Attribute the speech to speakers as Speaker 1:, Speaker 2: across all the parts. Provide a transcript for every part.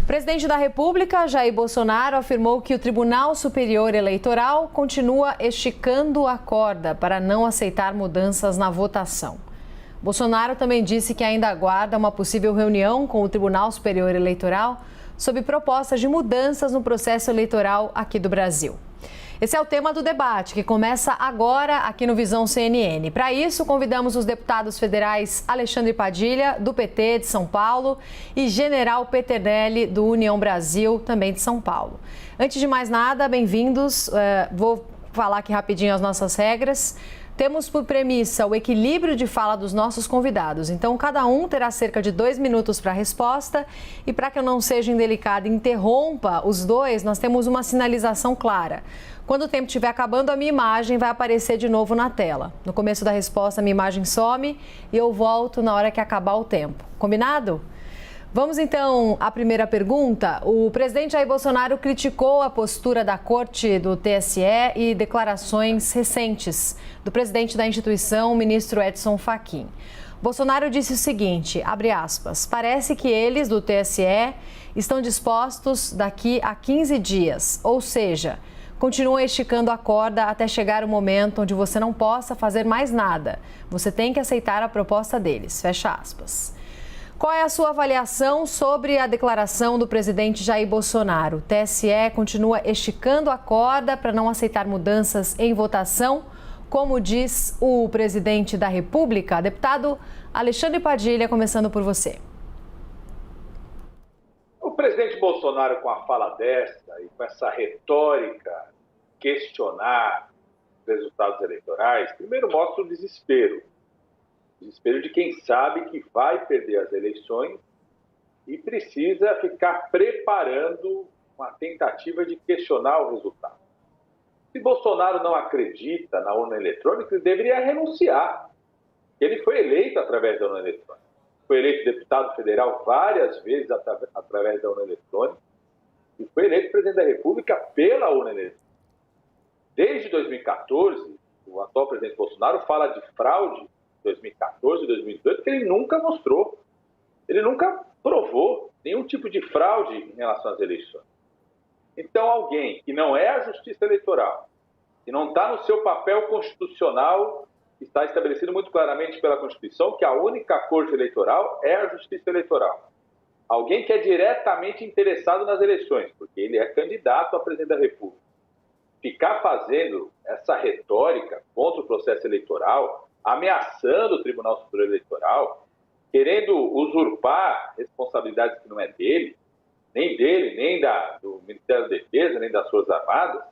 Speaker 1: presidente da República, Jair Bolsonaro, afirmou que o Tribunal Superior Eleitoral continua esticando a corda para não aceitar mudanças na votação. Bolsonaro também disse que ainda aguarda uma possível reunião com o Tribunal Superior Eleitoral sobre propostas de mudanças no processo eleitoral aqui do Brasil. Esse é o tema do debate, que começa agora aqui no Visão CNN. Para isso, convidamos os deputados federais Alexandre Padilha, do PT de São Paulo, e General Peternelli, do União Brasil, também de São Paulo. Antes de mais nada, bem-vindos. Vou falar aqui rapidinho as nossas regras. Temos por premissa o equilíbrio de fala dos nossos convidados. Então, cada um terá cerca de 2 minutos para a resposta. E para que eu não seja indelicada e interrompa os dois, nós temos uma sinalização clara. Quando o tempo estiver acabando, a minha imagem vai aparecer de novo na tela. No começo da resposta, a minha imagem some e eu volto na hora que acabar o tempo. Combinado? Vamos então à primeira pergunta. O presidente Jair Bolsonaro criticou a postura da Corte do TSE e declarações recentes do presidente da instituição, o ministro Edson Fachin. Bolsonaro disse o seguinte, abre aspas, parece que eles do TSE estão dispostos daqui a 15 dias, ou seja, continuam esticando a corda até chegar o momento onde você não possa fazer mais nada. Você tem que aceitar a proposta deles, fecha aspas. Qual é a sua avaliação sobre a declaração do presidente Jair Bolsonaro? O TSE continua esticando a corda para não aceitar mudanças em votação, como diz o presidente da República. Deputado Alexandre Padilha, começando por você.
Speaker 2: O presidente Bolsonaro, com a fala dessa e com essa retórica, questionar os resultados eleitorais, primeiro mostra o desespero. Desespero de quem sabe que vai perder as eleições e precisa ficar preparando uma tentativa de questionar o resultado. Se Bolsonaro não acredita na urna eletrônica, ele deveria renunciar. Ele foi eleito através da urna eletrônica. Foi eleito deputado federal várias vezes através da urna eletrônica e foi eleito presidente da República pela urna eletrônica. Desde 2014, o atual presidente Bolsonaro fala de fraude 2014 e 2018, que ele nunca mostrou. Ele nunca provou nenhum tipo de fraude em relação às eleições. Então, alguém que não é a Justiça Eleitoral, que não está no seu papel constitucional, está estabelecido muito claramente pela Constituição que a única corte eleitoral é a Justiça Eleitoral. Alguém que é diretamente interessado nas eleições, porque ele é candidato a presidente da República. Ficar fazendo essa retórica contra o processo eleitoral, ameaçando o Tribunal Superior Eleitoral, querendo usurpar responsabilidades que não é dele, nem do Ministério da Defesa, nem das Forças Armadas,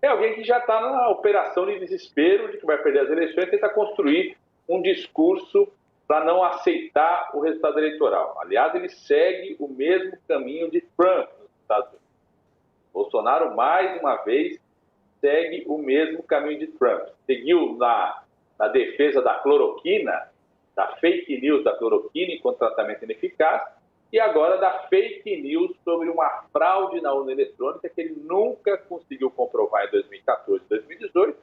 Speaker 2: é alguém que já está na operação de desespero de que vai perder as eleições e tenta construir um discurso para não aceitar o resultado eleitoral. Aliás, ele segue o mesmo caminho de Trump nos Estados Unidos. Bolsonaro, mais uma vez, segue o mesmo caminho de Trump. Seguiu na defesa da cloroquina, da fake news da cloroquina enquanto tratamento ineficaz, e agora da fake news sobre uma fraude na urna eletrônica que ele nunca conseguiu comprovar em 2014 e 2018,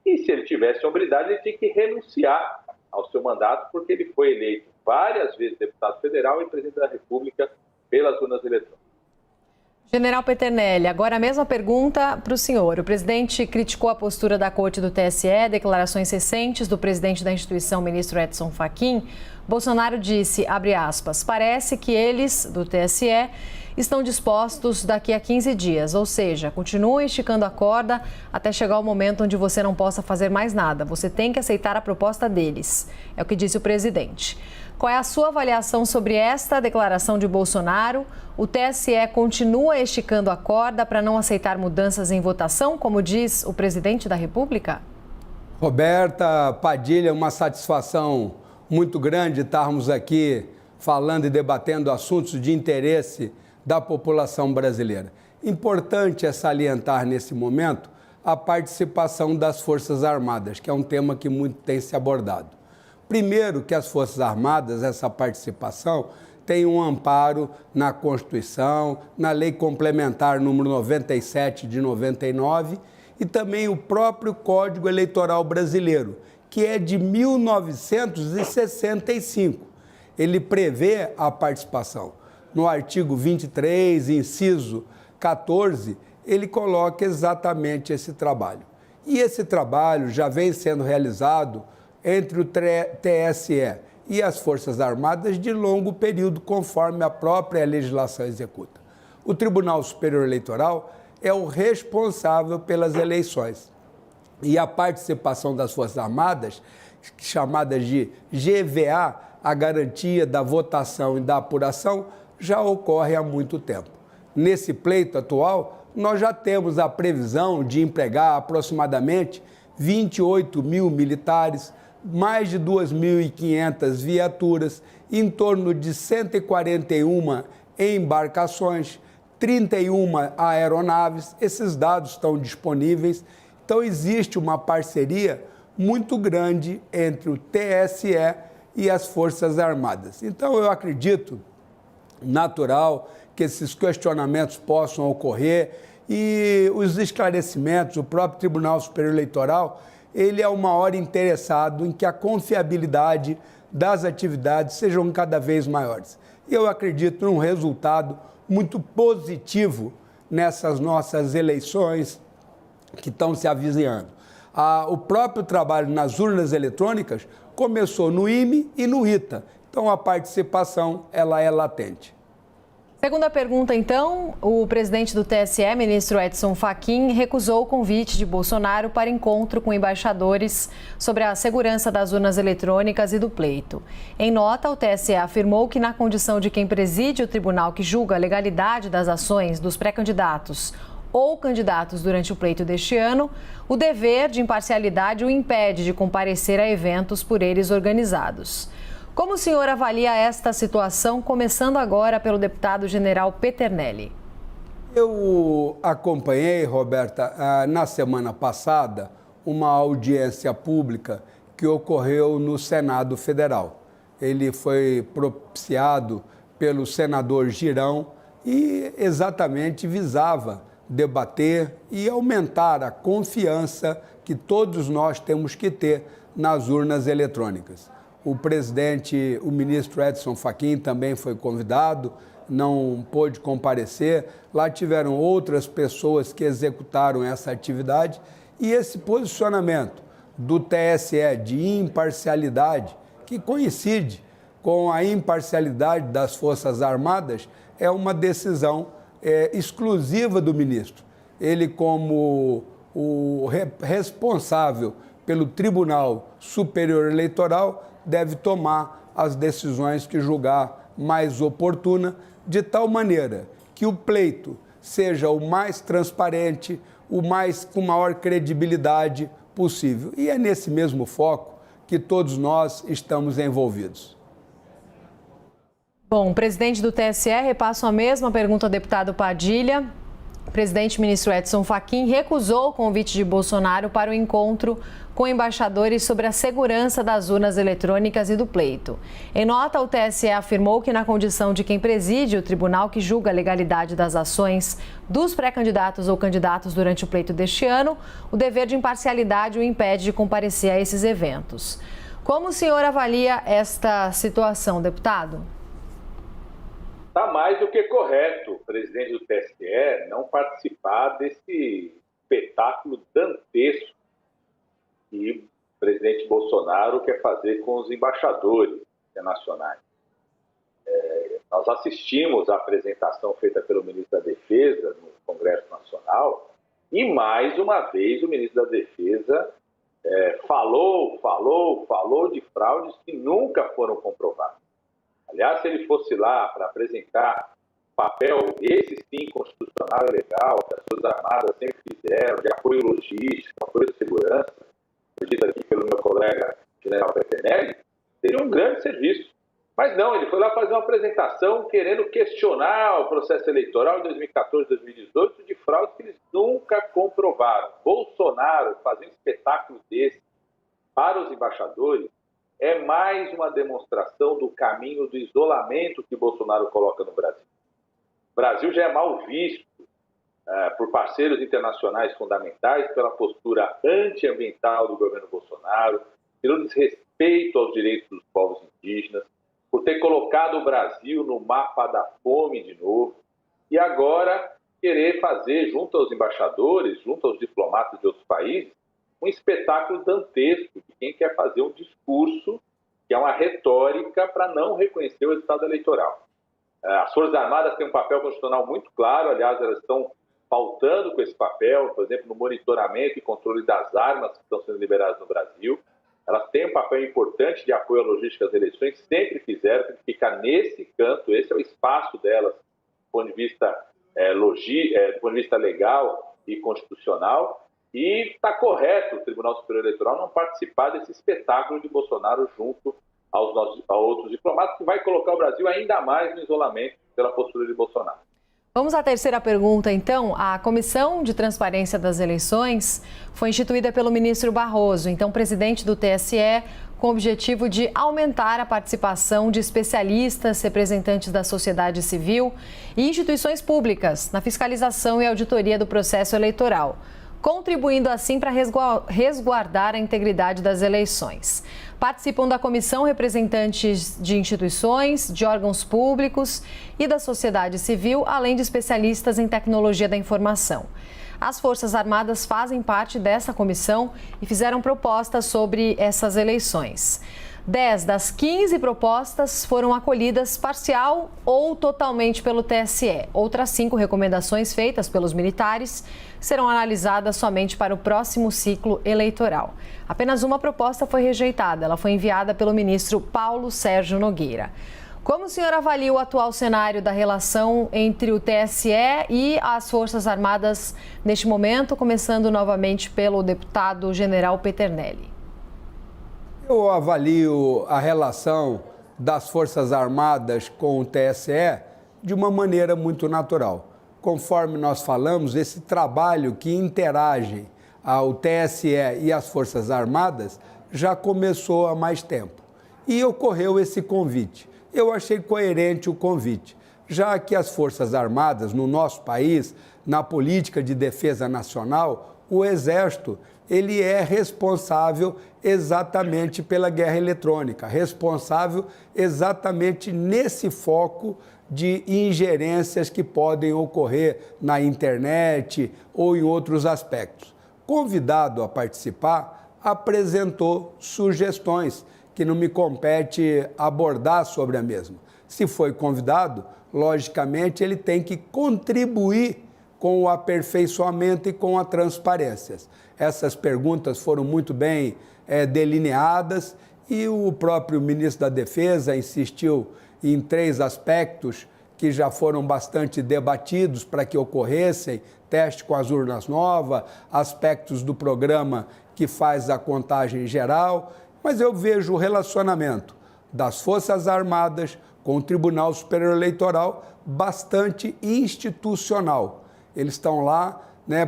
Speaker 2: e se ele tivesse hombridade, ele tinha que renunciar ao seu mandato, porque ele foi eleito várias vezes deputado federal e presidente da República pelas urnas eletrônicas.
Speaker 1: General Peternelli, agora a mesma pergunta para o senhor. O presidente criticou a postura da Corte do TSE, declarações recentes do presidente da instituição, ministro Edson Fachin. Bolsonaro disse, abre aspas, parece que eles, do TSE, estão dispostos daqui a 15 dias, ou seja, continuam esticando a corda até chegar o momento onde você não possa fazer mais nada. Você tem que aceitar a proposta deles, é o que disse o presidente. Qual é a sua avaliação sobre esta declaração de Bolsonaro? O TSE continua esticando a corda para não aceitar mudanças em votação, como diz o presidente da República?
Speaker 3: Roberta Padilha, uma satisfação muito grande estarmos aqui falando e debatendo assuntos de interesse da população brasileira. Importante é salientar nesse momento a participação das Forças Armadas, que é um tema que muito tem se abordado. Primeiro, que as Forças Armadas, essa participação, tem um amparo na Constituição, na Lei Complementar número 97 de 99 e também o próprio Código Eleitoral Brasileiro, que é de 1965. Ele prevê a participação. no artigo 23, inciso 14, ele coloca exatamente esse trabalho. E esse trabalho já vem sendo realizado entre o TSE e as Forças Armadas de longo período, conforme a própria legislação executa. O Tribunal Superior Eleitoral é o responsável pelas eleições. E a participação das Forças Armadas, chamadas de GVA, a garantia da votação e da apuração, já ocorre há muito tempo. Nesse pleito atual, nós já temos a previsão de empregar aproximadamente 28 mil militares, mais de 2.500 viaturas, em torno de 141 embarcações, 31 aeronaves. Esses dados estão disponíveis. Então, existe uma parceria muito grande entre o TSE e as Forças Armadas. Então, eu acredito natural que esses questionamentos possam ocorrer e os esclarecimentos, o próprio Tribunal Superior Eleitoral, ele é o maior interessado em que a confiabilidade das atividades sejam cada vez maiores. E eu acredito num resultado muito positivo nessas nossas eleições que estão se avizinhando. O próprio trabalho nas urnas eletrônicas começou no IME e no ITA, então a participação ela é latente.
Speaker 1: Segunda pergunta, então, o presidente do TSE, ministro Edson Fachin, recusou o convite de Bolsonaro para encontro com embaixadores sobre a segurança das urnas eletrônicas e do pleito. Em nota, o TSE afirmou que, na condição de quem preside o tribunal que julga a legalidade das ações dos pré-candidatos ou candidatos durante o pleito deste ano, o dever de imparcialidade o impede de comparecer a eventos por eles organizados. Como o senhor avalia esta situação, começando agora pelo deputado general Peternelli?
Speaker 3: Eu acompanhei, Roberta, na semana passada, uma audiência pública que ocorreu no Senado Federal. Ele foi propiciado pelo senador Girão e exatamente visava debater e aumentar a confiança que todos nós temos que ter nas urnas eletrônicas. O presidente, o ministro Edson Fachin também foi convidado, não pôde comparecer. Lá tiveram outras pessoas que executaram essa atividade e esse posicionamento do TSE de imparcialidade, que coincide com a imparcialidade das Forças Armadas, é uma decisão exclusiva do ministro. Ele, como o responsável pelo Tribunal Superior Eleitoral, deve tomar as decisões que julgar mais oportuna, de tal maneira que o pleito seja o mais transparente, com maior credibilidade possível. E é nesse mesmo foco que todos nós estamos envolvidos.
Speaker 1: Bom, o presidente do TSE repassa a mesma pergunta ao deputado Padilha. O presidente ministro Edson Fachin recusou o convite de Bolsonaro para o encontro com embaixadores sobre a segurança das urnas eletrônicas e do pleito. Em nota, o TSE afirmou que, na condição de quem preside o tribunal que julga a legalidade das ações dos pré-candidatos ou candidatos durante o pleito deste ano, o dever de imparcialidade o impede de comparecer a esses eventos. Como o senhor avalia esta situação, deputado?
Speaker 2: Está mais do que correto o presidente do TSE não participar desse espetáculo dantesco que o presidente Bolsonaro quer fazer com os embaixadores internacionais. Nós assistimos à apresentação feita pelo ministro da Defesa no Congresso Nacional e, mais uma vez, o ministro da Defesa falou de fraudes que nunca foram comprovadas. Aliás, se ele fosse lá para apresentar papel, esse sim, constitucional e legal, que as Forças Armadas sempre fizeram, de apoio logístico, apoio de segurança, dito aqui pelo meu colega general Peternelli, seria um grande serviço. Mas não, ele foi lá fazer uma apresentação querendo questionar o processo eleitoral de 2014, 2018 de fraudes que eles nunca comprovaram. Bolsonaro fazer um espetáculo desse para os embaixadores é mais uma demonstração do caminho do isolamento que Bolsonaro coloca no Brasil. O Brasil já é mal visto por parceiros internacionais fundamentais pela postura antiambiental do governo Bolsonaro, pelo desrespeito aos direitos dos povos indígenas. por ter colocado o Brasil no mapa da fome de novo, e agora querer fazer, junto aos embaixadores, junto aos diplomatas de outros países, um espetáculo dantesco de quem quer fazer um discurso que é uma retórica para não reconhecer o resultado eleitoral. As Forças Armadas têm um papel constitucional muito claro, aliás, elas estão faltando com esse papel, por exemplo, no monitoramento e controle das armas que estão sendo liberadas no Brasil. Elas têm um papel importante de apoio à logística das eleições, sempre fizeram, tem que ficar nesse canto, esse é o espaço delas, do ponto de vista, do ponto de vista legal e constitucional. E está correto o Tribunal Superior Eleitoral não participar desse espetáculo de Bolsonaro junto a outros diplomatas, que vai colocar o Brasil ainda mais no isolamento pela postura de Bolsonaro.
Speaker 1: Vamos à terceira pergunta, então. A Comissão de Transparência das Eleições foi instituída pelo ministro Barroso, então presidente do TSE, com o objetivo de aumentar a participação de especialistas, representantes da sociedade civil e instituições públicas na fiscalização e auditoria do processo eleitoral, contribuindo assim para resguardar a integridade das eleições. Participam da comissão representantes de instituições, de órgãos públicos e da sociedade civil, além de especialistas em tecnologia da informação. As Forças Armadas fazem parte dessa comissão e fizeram propostas sobre essas eleições. 10 das 15 propostas foram acolhidas parcial ou totalmente pelo TSE. Outras 5 recomendações feitas pelos militares serão analisadas somente para o próximo ciclo eleitoral. Apenas uma proposta foi rejeitada. Ela foi enviada pelo ministro Paulo Sérgio Nogueira. Como o senhor avalia o atual cenário da relação entre o TSE e as Forças Armadas neste momento, começando novamente pelo deputado general Peternelli?
Speaker 3: Eu avalio a relação das Forças Armadas com o TSE de uma maneira muito natural. Conforme nós falamos, esse trabalho que interage ao TSE e às Forças Armadas já começou há mais tempo. E ocorreu esse convite. Eu achei coerente o convite, já que as Forças Armadas no nosso país, na política de defesa nacional, o Exército, ele é responsável exatamente pela guerra eletrônica, responsável exatamente nesse foco de ingerências que podem ocorrer na internet ou em outros aspectos. Convidado a participar, apresentou sugestões que não me compete abordar sobre a mesma. Se foi convidado, logicamente ele tem que contribuir com o aperfeiçoamento e com a transparência. Essas perguntas foram muito bem delineadas e o próprio ministro da Defesa insistiu em 3 aspectos que já foram bastante debatidos para que ocorressem: teste com as urnas novas, aspectos do programa que faz a contagem geral, mas eu vejo o relacionamento das Forças Armadas com o Tribunal Superior Eleitoral bastante institucional. Eles estão lá,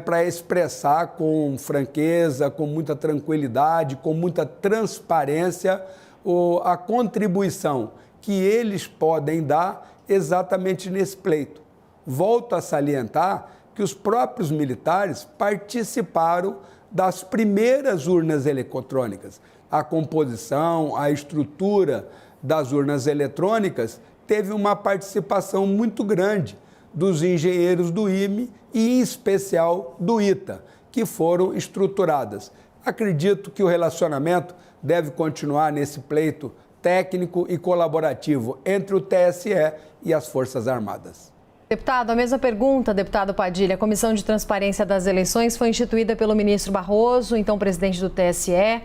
Speaker 3: para expressar com franqueza, com muita tranquilidade, com muita transparência a contribuição que eles podem dar exatamente nesse pleito. Volto a salientar que os próprios militares participaram das primeiras urnas eletrônicas. A composição, a estrutura das urnas eletrônicas teve uma participação muito grande dos engenheiros do IME e, em especial, do ITA, que foram estruturadas. Acredito que o relacionamento deve continuar nesse pleito técnico e colaborativo entre o TSE e as Forças Armadas.
Speaker 1: Deputado, a mesma pergunta, deputado Padilha. A Comissão de Transparência das Eleições foi instituída pelo ministro Barroso, então presidente do TSE,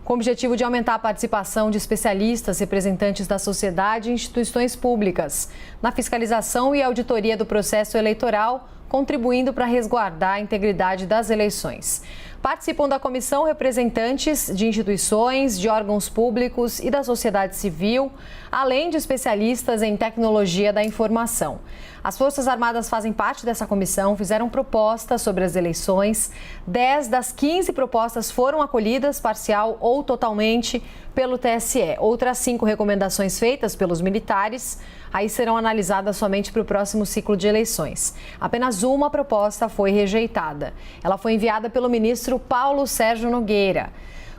Speaker 1: com o objetivo de aumentar a participação de especialistas, representantes da sociedade e instituições públicas na fiscalização e auditoria do processo eleitoral, contribuindo para resguardar a integridade das eleições. Participam da comissão representantes de instituições, de órgãos públicos e da sociedade civil, além de especialistas em tecnologia da informação. As Forças Armadas fazem parte dessa comissão, fizeram propostas sobre as eleições. 10 das 15 propostas foram acolhidas, parcial ou totalmente, pelo TSE. Outras 5 recomendações feitas pelos militares aí serão analisadas somente para o próximo ciclo de eleições. Apenas uma proposta foi rejeitada. Ela foi enviada pelo ministro Paulo Sérgio Nogueira.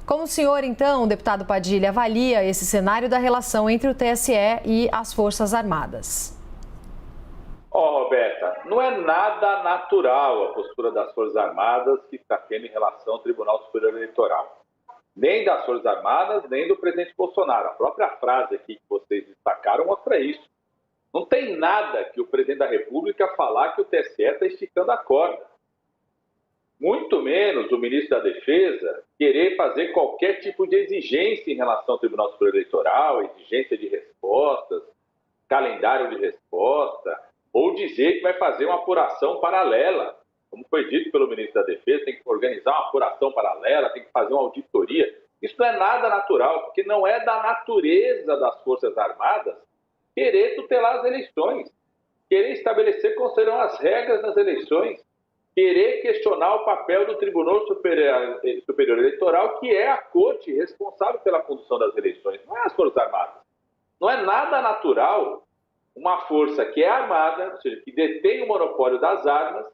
Speaker 1: Como o senhor, então, deputado Padilha, avalia esse cenário da relação entre o TSE e as Forças Armadas?
Speaker 2: Roberta, não é nada natural a postura das Forças Armadas que está tendo em relação ao Tribunal Superior Eleitoral. Nem das Forças Armadas, nem do presidente Bolsonaro. A própria frase aqui que vocês destacaram mostra isso. Não tem nada que o presidente da República falar que o TSE está esticando a corda. Muito menos o ministro da Defesa querer fazer qualquer tipo de exigência em relação ao Tribunal Superior Eleitoral, exigência de respostas, calendário de resposta, ou dizer que vai fazer uma apuração paralela. Como foi dito pelo ministro da Defesa, tem que organizar uma apuração paralela, tem que fazer uma auditoria. Isso não é nada natural, porque não é da natureza das Forças Armadas querer tutelar as eleições, querer estabelecer quais serão as regras das eleições, querer questionar o papel do Tribunal Superior Eleitoral, que é a corte responsável pela condução das eleições, não é as Forças Armadas. Não é nada natural uma força que é armada, ou seja, que detém o monopólio das armas,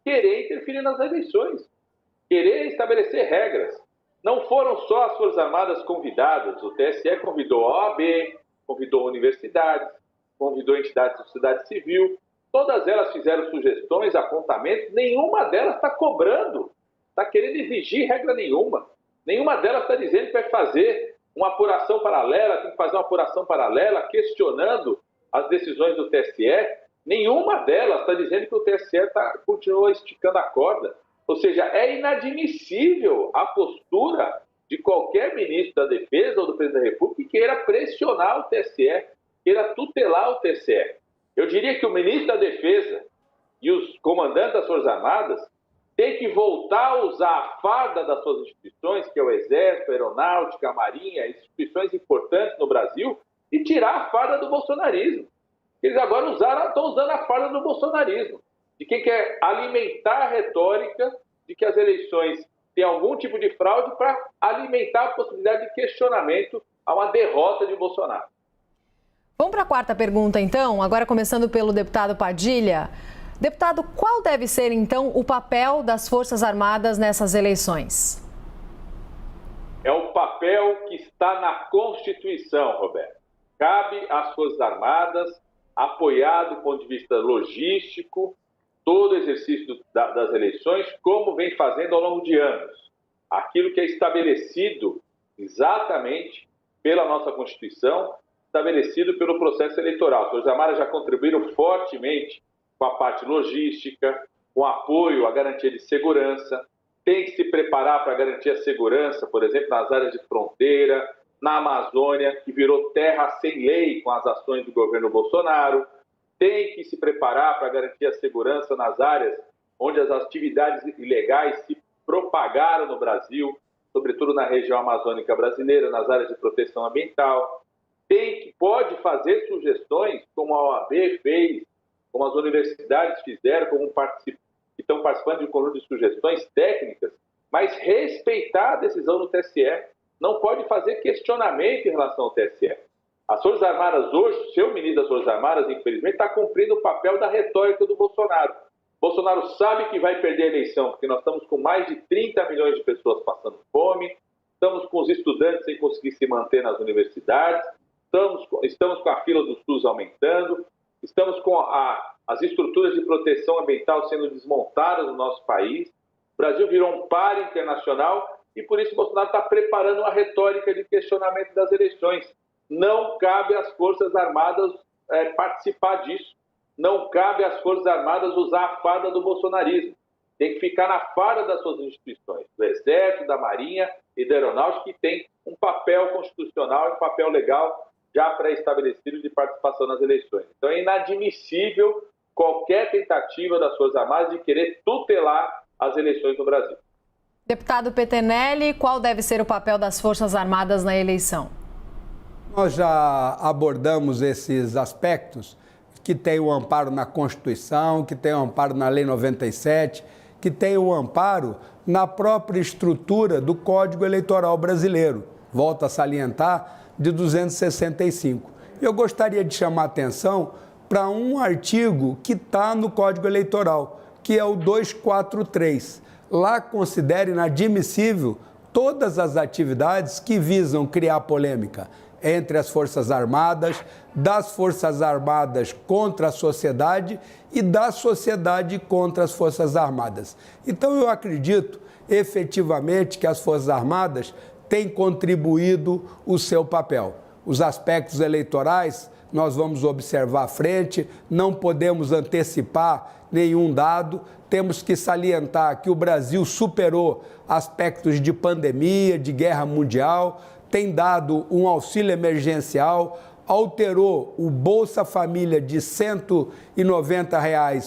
Speaker 2: querer interferir nas eleições, querer estabelecer regras. Não foram só as Forças Armadas convidadas, o TSE convidou a OAB, convidou universidades, convidou entidades da sociedade civil, todas elas fizeram sugestões, apontamentos, nenhuma delas está cobrando, está querendo exigir regra nenhuma. Nenhuma delas está dizendo que vai fazer uma apuração paralela, tem que fazer uma apuração paralela, questionando as decisões do TSE. Nenhuma delas está dizendo que o TSE continua esticando a corda. Ou seja, é inadmissível a postura de qualquer ministro da Defesa ou do presidente da República que queira pressionar o TSE, queira tutelar o TSE. Eu diria que o ministro da Defesa e os comandantes das Forças Armadas têm que voltar a usar a farda das suas instituições, que é o Exército, a Aeronáutica, a Marinha, instituições importantes no Brasil, e tirar a farda do bolsonarismo. Eles agora estão usando a farda do bolsonarismo, de quem quer alimentar a retórica de que as eleições têm algum tipo de fraude para alimentar a possibilidade de questionamento a uma derrota de Bolsonaro.
Speaker 1: Vamos para a quarta pergunta, então, agora começando pelo deputado Padilha. Deputado, qual deve ser, então, o papel das Forças Armadas nessas eleições?
Speaker 2: É o papel que está na Constituição, Roberto. Cabe às Forças Armadas apoiar do ponto de vista logístico todo o exercício das eleições, como vem fazendo ao longo de anos. Aquilo que é estabelecido exatamente pela nossa Constituição, estabelecido pelo processo eleitoral. As Forças Armadas já contribuíram fortemente com a parte logística, com apoio à garantia de segurança, tem que se preparar para garantir a segurança, por exemplo, nas áreas de fronteira, na Amazônia, que virou terra sem lei com as ações do governo Bolsonaro, tem que se preparar para garantir a segurança nas áreas onde as atividades ilegais se propagaram no Brasil, sobretudo na região amazônica brasileira, nas áreas de proteção ambiental. Pode fazer sugestões, como a OAB fez, como as universidades fizeram, que estão participando de um conjunto de sugestões técnicas, mas respeitar a decisão do TSE. Não pode fazer questionamento em relação ao TSE. As Forças Armadas hoje, o seu ministro das Forças Armadas, infelizmente, está cumprindo o papel da retórica do Bolsonaro. Bolsonaro sabe que vai perder a eleição, porque nós estamos com mais de 30 milhões de pessoas passando fome, estamos com os estudantes sem conseguir se manter nas universidades, estamos com a fila do SUS aumentando, estamos com as estruturas de proteção ambiental sendo desmontadas no nosso país. O Brasil virou um páreo internacional e, por isso, Bolsonaro está preparando uma retórica de questionamento das eleições. Não cabe às Forças Armadas participar disso. Não cabe às Forças Armadas usar a farda do bolsonarismo. Tem que ficar na farda das suas instituições, do Exército, da Marinha e da Aeronáutica, que tem um papel constitucional e um papel legal já pré-estabelecido de participação nas eleições. Então é inadmissível qualquer tentativa das Forças Armadas de querer tutelar as eleições no Brasil.
Speaker 1: Deputado Pettenelli, qual deve ser o papel das Forças Armadas na eleição?
Speaker 3: Nós já abordamos esses aspectos, que tem o amparo na Constituição, que tem o amparo na Lei 97, que tem o amparo na própria estrutura do Código Eleitoral brasileiro. Volto a salientar, de 265. Eu gostaria de chamar a atenção para um artigo que está no Código Eleitoral, que é o 243. Lá considera inadmissível todas as atividades que visam criar polêmica entre as Forças Armadas, das Forças Armadas contra a sociedade e da sociedade contra as Forças Armadas. Então, eu acredito efetivamente que as Forças Armadas têm contribuído o seu papel. Os aspectos eleitorais nós vamos observar à frente, não podemos antecipar nenhum dado, temos que salientar que o Brasil superou aspectos de pandemia, de guerra mundial, tem dado um auxílio emergencial, alterou o Bolsa Família de R$ 190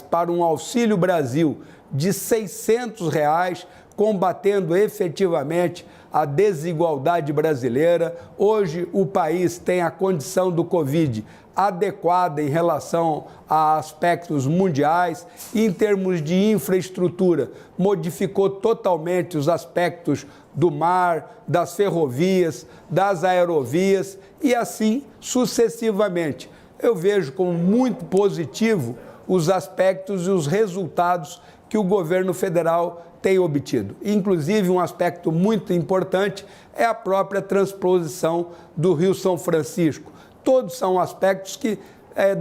Speaker 3: para um Auxílio Brasil de R$ 600, combatendo efetivamente a desigualdade brasileira. Hoje o país tem a condição do Covid adequada em relação a aspectos mundiais. Em termos de infraestrutura, modificou totalmente os aspectos do mar, das ferrovias, das aerovias e assim sucessivamente. Eu vejo como muito positivo os aspectos e os resultados que o governo federal tem obtido. Inclusive, um aspecto muito importante é a própria transposição do Rio São Francisco. Todos são aspectos que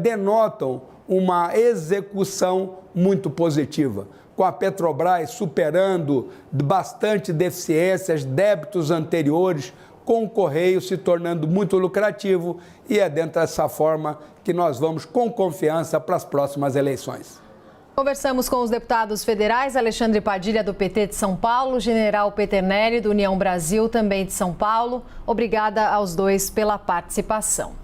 Speaker 3: denotam uma execução muito positiva. Com a Petrobras superando bastante deficiências, débitos anteriores, com o Correio se tornando muito lucrativo, e é dentro dessa forma que nós vamos com confiança para as próximas eleições.
Speaker 1: Conversamos com os deputados federais Alexandre Padilha, do PT de São Paulo, General Peternelli, do União Brasil, também de São Paulo. Obrigada aos dois pela participação.